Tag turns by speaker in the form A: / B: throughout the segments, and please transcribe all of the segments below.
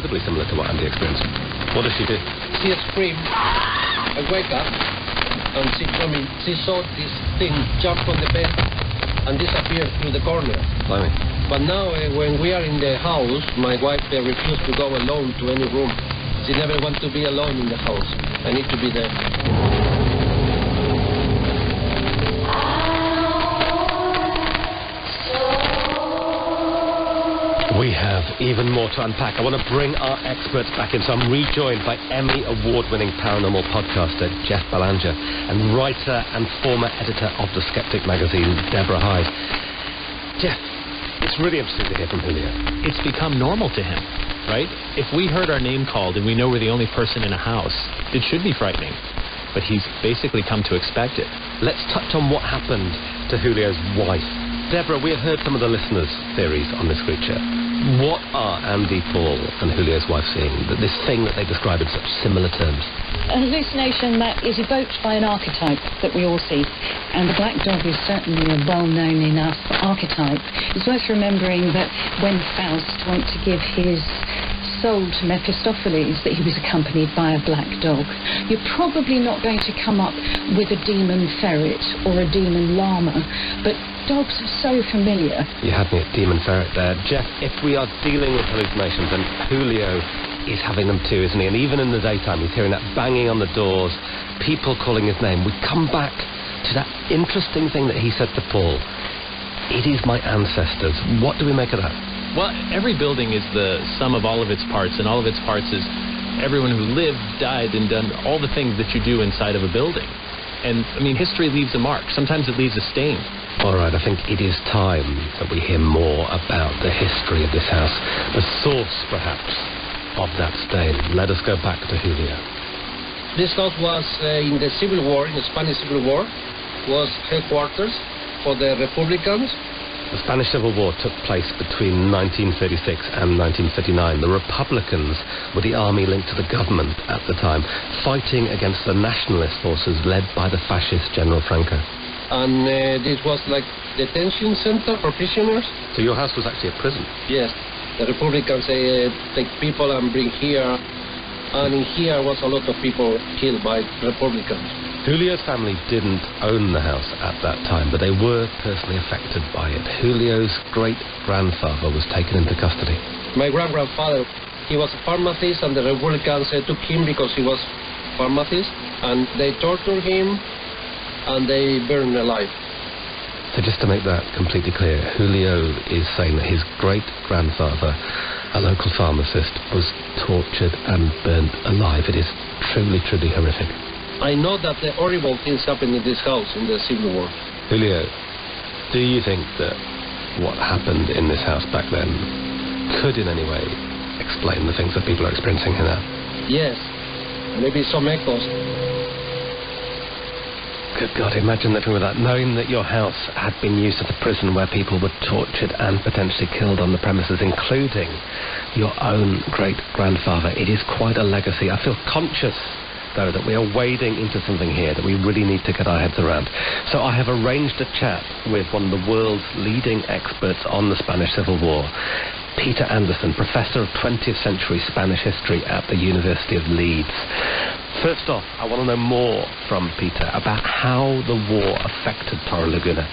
A: incredibly similar to what Andy experienced. What does she do?
B: She screamed. I wake up, and she told me she saw this thing jump on the bed and disappear through the corner.
A: Blimey.
B: But now, when we are in the house, my wife refused to go alone to any room. She never wants to be alone in the house. I need to be there.
A: We have even more to unpack. I want to bring our experts back in, so I'm rejoined by Emmy award-winning paranormal podcaster Jeff Belanger and writer and former editor of The Skeptic magazine, Deborah Hyde. Jeff, it's really interesting to hear from Julio.
C: It's become normal to him, right? If we heard our name called and we know we're the only person in a house, it should be frightening. But he's basically come to expect it.
A: Let's touch on what happened to Julio's wife. Deborah, we have heard some of the listeners' theories on this creature. What are Andy, Paul and Julio's wife seeing? This thing that they describe in such similar terms.
D: A hallucination that is evoked by an archetype that we all see. And the black dog is certainly a well-known enough archetype. It's worth remembering that when Faust went to give his soul to Mephistopheles, that he was accompanied by a black dog. You're probably not going to come up with a demon ferret or a demon llama, but dogs are so familiar.
A: You had me at demon ferret there. Jeff, if we are dealing with hallucinations, and Julio is having them too, isn't he? And even in the daytime, he's hearing that banging on the doors, people calling his name. We come back to that interesting thing that he said to Paul. It is my ancestors. What do we make of that?
C: Well, every building is the sum of all of its parts, and all of its parts is everyone who lived, died, and done all the things that you do inside of a building. And, I mean, history leaves a mark. Sometimes it leaves a stain.
A: All right, I think it is time that we hear more about the history of this house, the source, perhaps, of that stain. Let us go back to Julio.
B: This house was in the Civil War, in the Spanish Civil War, was headquarters for the Republicans.
A: The Spanish Civil War took place between 1936 and 1939. The Republicans were the army linked to the government at the time, fighting against the nationalist forces led by the fascist General Franco.
B: And this was like detention center for prisoners.
A: So your house was actually a prison?
B: Yes. The Republicans take people and bring here. And in here was a lot of people killed by Republicans.
A: Julio's family didn't own the house at that time, but they were personally affected by it. Julio's great-grandfather was taken into custody.
B: My great-grandfather, he was a pharmacist, and the Republicans took him because he was a pharmacist, and they tortured him, and they burned him alive.
A: So just to make that completely clear, Julio is saying that his great-grandfather, a local pharmacist, was tortured and burnt alive. It is truly, truly horrific.
B: I know that the horrible things happened in this house in the Civil War.
A: Julio, do you think that what happened in this house back then could in any way explain the things that people are experiencing here now?
B: Yes, maybe some echoes.
A: Good God, imagine living with that, knowing that your house had been used as a prison where people were tortured and potentially killed on the premises, including your own great-grandfather. It is quite a legacy. I feel conscious, though, that we are wading into something here that we really need to get our heads around. So I have arranged a chat with one of the world's leading experts on the Spanish Civil War, Peter Anderson, Professor of 20th Century Spanish History at the University of Leeds. First off, I want to know more from Peter about how the war affected Torre Laguna.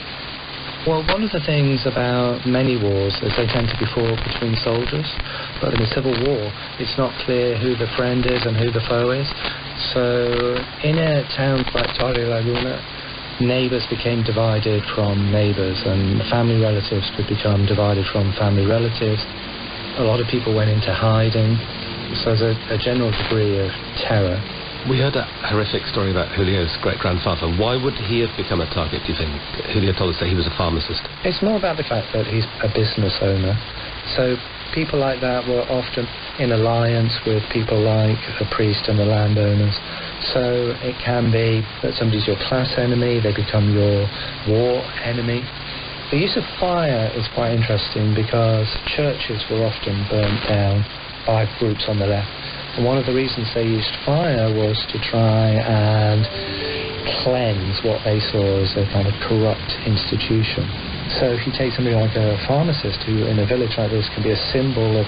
E: Well, one of the things about many wars is they tend to be fought between soldiers, but in the Civil War, it's not clear who the friend is and who the foe is. So in a town like Torre Laguna, neighbours became divided from neighbours, and family relatives could become divided from family relatives. A lot of people went into hiding, so there's a general degree of terror.
A: We heard a horrific story about Julio's great-grandfather. Why would he have become a target, do you think? Julio told us that he was a pharmacist.
E: It's more about the fact that he's a business owner. So people like that were often in alliance with people like a priest and the landowners. So it can be that somebody's your class enemy, they become your war enemy. The use of fire is quite interesting because churches were often burnt down by groups on the left. And one of the reasons they used fire was to try and cleanse what they saw as a kind of corrupt institution. So if you take somebody like a pharmacist who in a village like this can be a symbol of